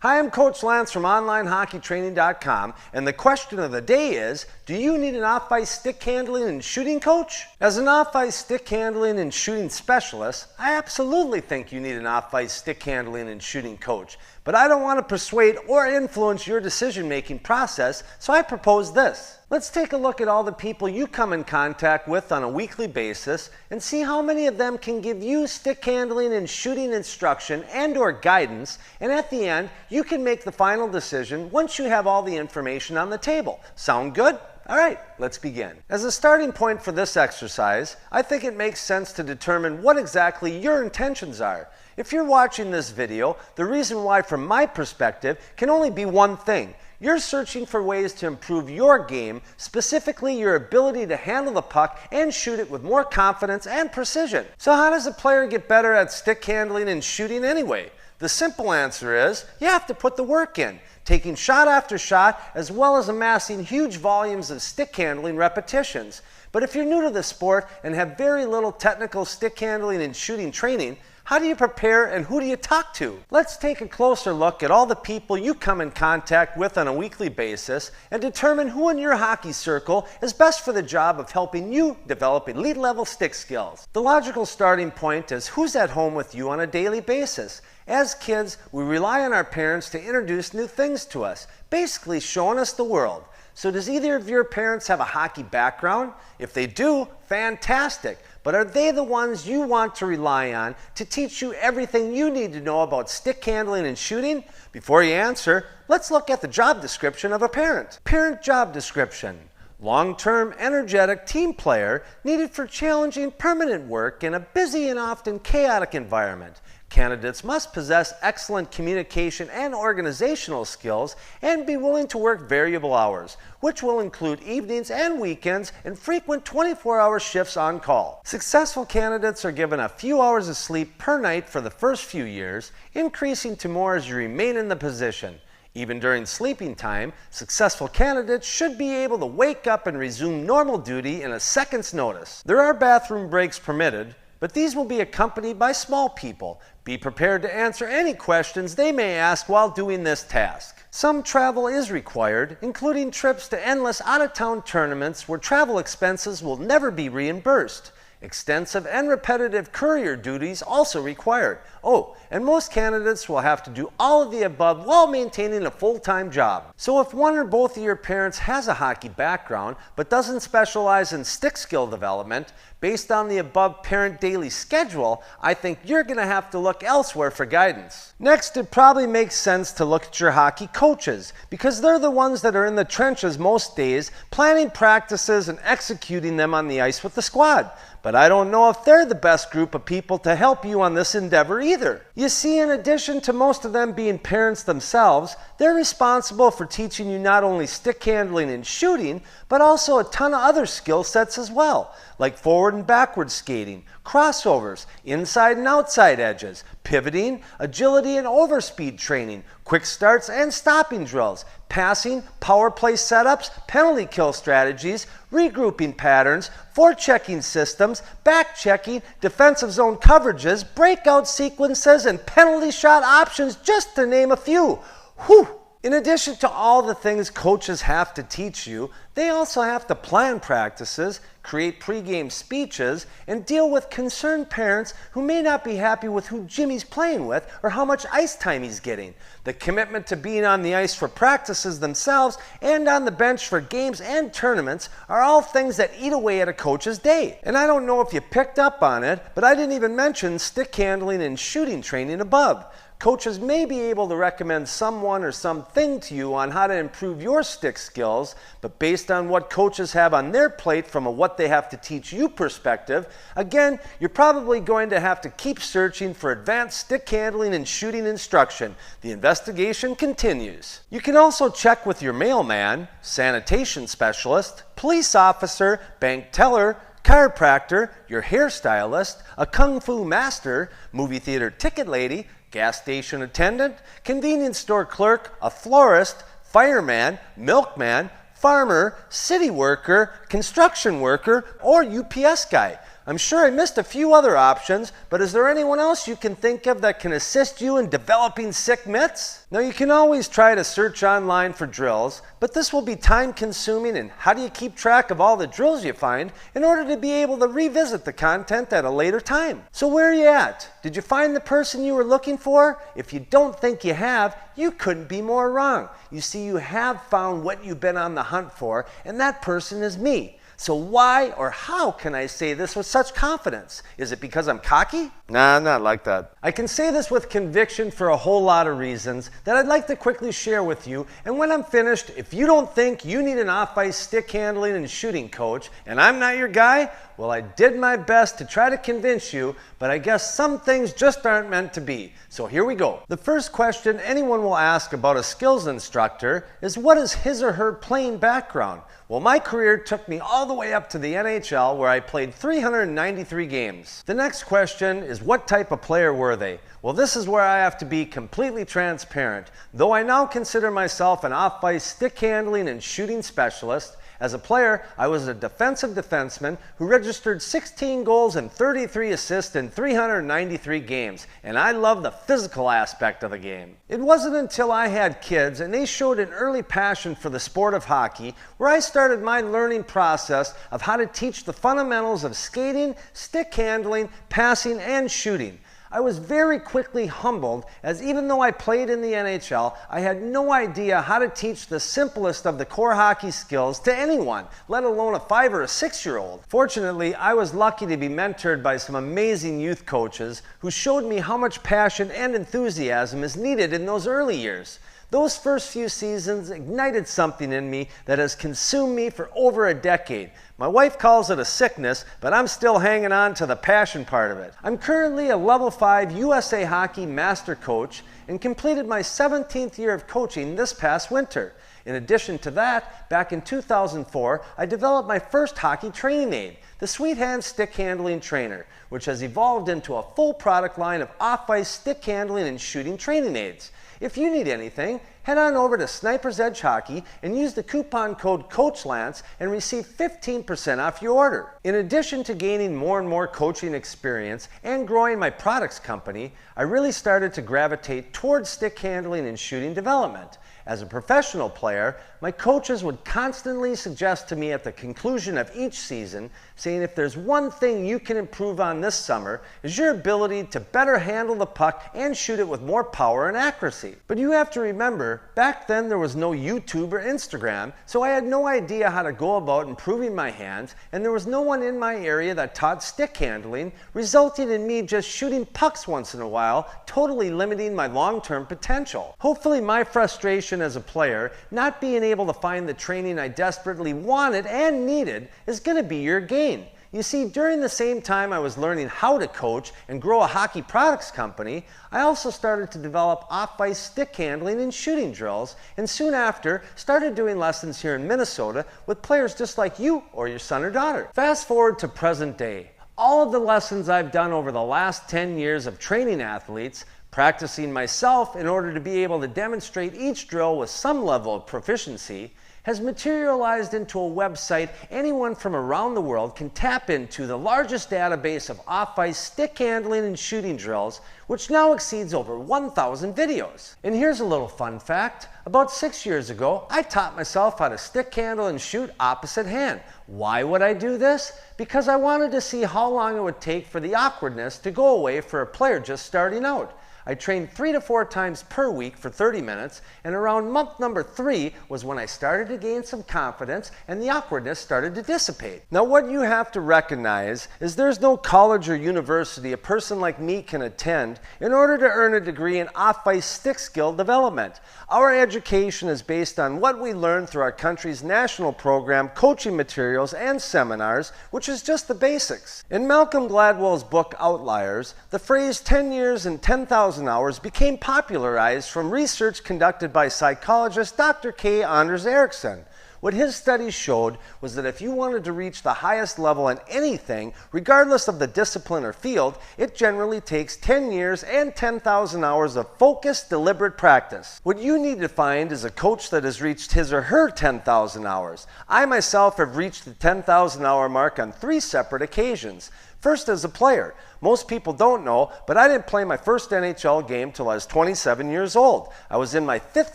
Hi, I'm Coach Lance from OnlineHockeyTraining.com, and the question of the day is, do you need an off-ice stick handling and shooting coach? As an off-ice stick handling and shooting specialist, I absolutely think you need an off-ice stick handling and shooting coach, but I don't want to persuade or influence your decision-making process, so I propose this. Let's take a look at all the people you come in contact with on a weekly basis and see how many of them can give you stick handling and shooting instruction and/or guidance, and at the end, you can make the final decision once you have all the information on the table. Sound good? All right, let's begin. As a starting point for this exercise, I think it makes sense to determine what exactly your intentions are. If you're watching this video, the reason why from my perspective can only be one thing. You're searching for ways to improve your game, specifically your ability to handle the puck and shoot it with more confidence and precision. So how does a player get better at stick handling and shooting anyway? The simple answer is, you have to put the work in, taking shot after shot, as well as amassing huge volumes of stick handling repetitions. But if you're new to the sport and have very little technical stick handling and shooting training, how do you prepare and who do you talk to? Let's take a closer look at all the people you come in contact with on a weekly basis and determine who in your hockey circle is best for the job of helping you develop elite level stick skills. The logical starting point is who's at home with you on a daily basis. As kids, we rely on our parents to introduce new things to us, basically showing us the world. So does either of your parents have a hockey background? If they do, fantastic. But are they the ones you want to rely on to teach you everything you need to know about stick handling and shooting? Before you answer, let's look at the job description of a parent. Parent job description. Long-term, energetic team player needed for challenging permanent work in a busy and often chaotic environment. Candidates must possess excellent communication and organizational skills and be willing to work variable hours, which will include evenings and weekends and frequent 24-hour shifts on call. Successful candidates are given a few hours of sleep per night for the first few years, increasing to more as you remain in the position. Even during sleeping time, successful candidates should be able to wake up and resume normal duty in a second's notice. There are bathroom breaks permitted, but these will be accompanied by small people. Be prepared to answer any questions they may ask while doing this task. Some travel is required, including trips to endless out-of-town tournaments where travel expenses will never be reimbursed. Extensive and repetitive courier duties also required. Oh, and most candidates will have to do all of the above while maintaining a full-time job. So if one or both of your parents has a hockey background but doesn't specialize in stick skill development, based on the above parent daily schedule, I think you're going to have to look elsewhere for guidance. Next, it probably makes sense to look at your hockey coaches, because they're the ones that are in the trenches most days, planning practices and executing them on the ice with the squad. But I don't know if they're the best group of people to help you on this endeavor either. You see, in addition to most of them being parents themselves, they're responsible for teaching you not only stick handling and shooting, but also a ton of other skill sets as well, like forward and backward skating, crossovers, inside and outside edges, pivoting, agility and overspeed training, quick starts and stopping drills, passing, power play setups, penalty kill strategies, regrouping patterns, forechecking systems, back checking, defensive zone coverages, breakout sequences, and penalty shot options, just to name a few. Whew! In addition to all the things coaches have to teach you, they also have to plan practices, create pregame speeches, and deal with concerned parents who may not be happy with who Jimmy's playing with or how much ice time he's getting. The commitment to being on the ice for practices themselves and on the bench for games and tournaments are all things that eat away at a coach's day. And I don't know if you picked up on it, but I didn't even mention stick handling and shooting training above. Coaches may be able to recommend someone or something to you on how to improve your stick skills, but based on what coaches have on their plate from a what they have to teach you perspective, again, you're probably going to have to keep searching for advanced stick handling and shooting instruction. The investigation continues. You can also check with your mailman, sanitation specialist, police officer, bank teller, chiropractor, your hairstylist, a kung fu master, movie theater ticket lady, gas station attendant, convenience store clerk, a florist, fireman, milkman, farmer, city worker, construction worker, or UPS guy. I'm sure I missed a few other options, but is there anyone else you can think of that can assist you in developing sick mitts? Now you can always try to search online for drills, but this will be time consuming, and how do you keep track of all the drills you find in order to be able to revisit the content at a later time? So where are you at? Did you find the person you were looking for? If you don't think you have, you couldn't be more wrong. You see, you have found what you've been on the hunt for, and that person is me. So why or how can I say this with such confidence? Is it because I'm cocky? Nah, not like that. I can say this with conviction for a whole lot of reasons that I'd like to quickly share with you. And when I'm finished, if you don't think you need an off-ice stick handling and shooting coach, and I'm not your guy, well, I did my best to try to convince you, but I guess some things just aren't meant to be. So here we go. The first question anyone will ask about a skills instructor is, what is his or her playing background? Well, my career took me all the way up to the NHL, where I played 393 games. The next question is, what type of player were they? Well, this is where I have to be completely transparent. Though I now consider myself an off-ice stick handling and shooting specialist, as a player, I was a defensive defenseman who registered 16 goals and 33 assists in 393 games, and I love the physical aspect of the game. It wasn't until I had kids and they showed an early passion for the sport of hockey where I started my learning process of how to teach the fundamentals of skating, stick handling, passing, and shooting. I was very quickly humbled, as even though I played in the NHL, I had no idea how to teach the simplest of the core hockey skills to anyone, let alone a 5 or a 6-year-old. Fortunately, I was lucky to be mentored by some amazing youth coaches who showed me how much passion and enthusiasm is needed in those early years. Those first few seasons ignited something in me that has consumed me for over a decade. My wife calls it a sickness, but I'm still hanging on to the passion part of it. I'm currently a level 5 USA Hockey Master Coach and completed my 17th year of coaching this past winter. In addition to that, back in 2004, I developed my first hockey training aid, the Sweet Hand Stick Handling Trainer, which has evolved into a full product line of off-ice stick handling and shooting training aids. If you need anything, head on over to Sniper's Edge Hockey and use the coupon code CoachLance and receive 15% off your order. In addition to gaining more and more coaching experience and growing my products company, I really started to gravitate towards stick handling and shooting development. As a professional player, my coaches would constantly suggest to me at the conclusion of each season, saying if there's one thing you can improve on this summer is your ability to better handle the puck and shoot it with more power and accuracy. But you have to remember, back then there was no YouTube or Instagram, so I had no idea how to go about improving my hands, and there was no one in my area that taught stick handling, resulting in me just shooting pucks once in a while, totally limiting my long-term potential. Hopefully my frustration as a player, not being able to find the training I desperately wanted and needed, is going to be your gain. You see, during the same time I was learning how to coach and grow a hockey products company, I also started to develop off-ice stick handling and shooting drills, and soon after started doing lessons here in Minnesota with players just like you or your son or daughter. Fast forward to present day. All of the lessons I've done over the last 10 years of training athletes, practicing myself in order to be able to demonstrate each drill with some level of proficiency, has materialized into a website anyone from around the world can tap into, the largest database of off-ice stick handling and shooting drills, which now exceeds over 1,000 videos. And here's a little fun fact. About 6 years ago, I taught myself how to stick handle and shoot opposite hand. Why would I do this? Because I wanted to see how long it would take for the awkwardness to go away for a player just starting out. I trained 3 to 4 times per week for 30 minutes, and around month number 3 was when I started to gain some confidence and the awkwardness started to dissipate. Now what you have to recognize is there's no college or university a person like me can attend in order to earn a degree in off-ice stick skill development. Our education is based on what we learn through our country's national program, coaching materials, and seminars, which is just the basics. In Malcolm Gladwell's book Outliers, the phrase 10 years and 10,000 hours became popularized from research conducted by psychologist Dr. K. Anders Ericsson. What his studies showed was that if you wanted to reach the highest level in anything, regardless of the discipline or field, it generally takes 10 years and 10,000 hours of focused, deliberate practice. What you need to find is a coach that has reached his or her 10,000 hours. I myself have reached the 10,000 hour mark on 3 separate occasions. First as a player. Most people don't know, but I didn't play my first NHL game till I was 27 years old. I was in my 5th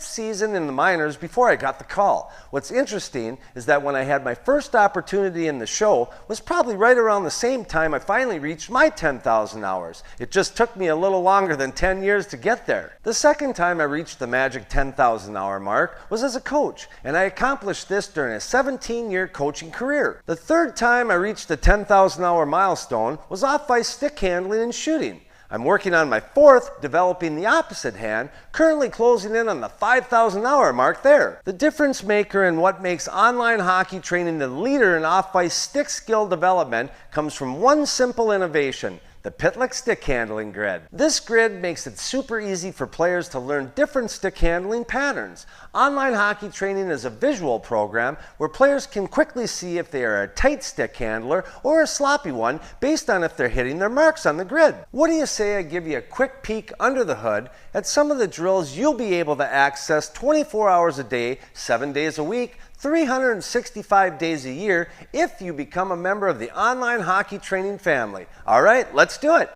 season in the minors before I got the call. What's interesting is that when I had my first opportunity in the show was probably right around the same time I finally reached my 10,000 hours. It just took me a little longer than 10 years to get there. The second time I reached the magic 10,000 hour mark was as a coach, and I accomplished this during a 17-year coaching career. The third time I reached the 10,000 hour milestone was off-ice stick handling and shooting. I'm working on my 4th, developing the opposite hand, currently closing in on the 5,000 hour mark there. The difference maker and what makes online hockey training the leader in off-ice stick skill development comes from one simple innovation: the Pitlick stick handling grid. This grid makes it super easy for players to learn different stick handling patterns. Online hockey training is a visual program where players can quickly see if they are a tight stick handler or a sloppy one based on if they're hitting their marks on the grid. What do you say I give you a quick peek under the hood at some of the drills you'll be able to access 24 hours a day, 7 days a week, 365 days a year if you become a member of the online hockey training family. All right, let's do it.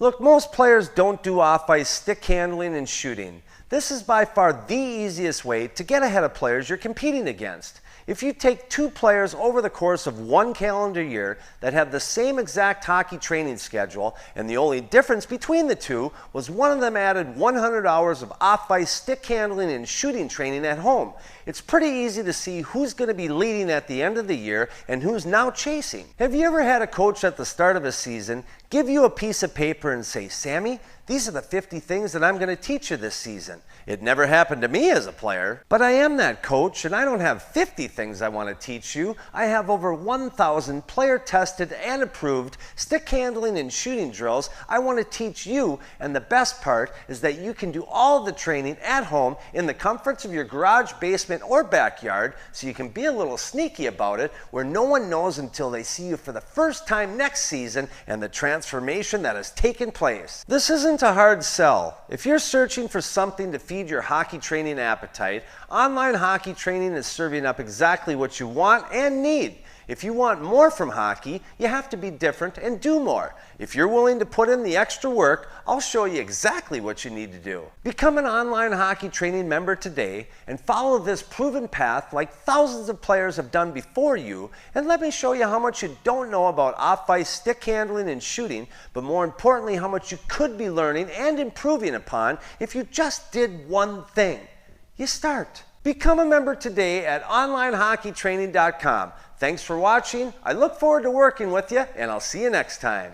Look, most players don't do off-ice stick handling and shooting. This is by far the easiest way to get ahead of players you're competing against. If you take two players over the course of one calendar year that have the same exact hockey training schedule, and the only difference between the two was one of them added 100 hours of off-ice stick handling and shooting training at home, it's pretty easy to see who's going to be leading at the end of the year and who's now chasing. Have you ever had a coach at the start of a season give you a piece of paper and say, "Sammy, these are the 50 things that I'm going to teach you this season"? It never happened to me as a player, but I am that coach, and I don't have 50 things I want to teach you. I have over 1,000 player-tested and approved stick handling and shooting drills I want to teach you, and the best part is that you can do all the training at home in the comforts of your garage, basement, or backyard, so you can be a little sneaky about it where no one knows until they see you for the first time next season and the transformation that has taken place. This isn't a hard sell. If you're searching for something to feed your hockey training appetite, online hockey training is serving up exactly what you want and need. If you want more from hockey, you have to be different and do more. If you're willing to put in the extra work, I'll show you exactly what you need to do. Become an online hockey training member today and follow this proven path like thousands of players have done before you, and let me show you how much you don't know about off-ice stick handling and shooting, but more importantly, how much you could be learning and improving upon if you just did one thing. You start. Become a member today at onlinehockeytraining.com. Thanks for watching. I look forward to working with you, and I'll see you next time.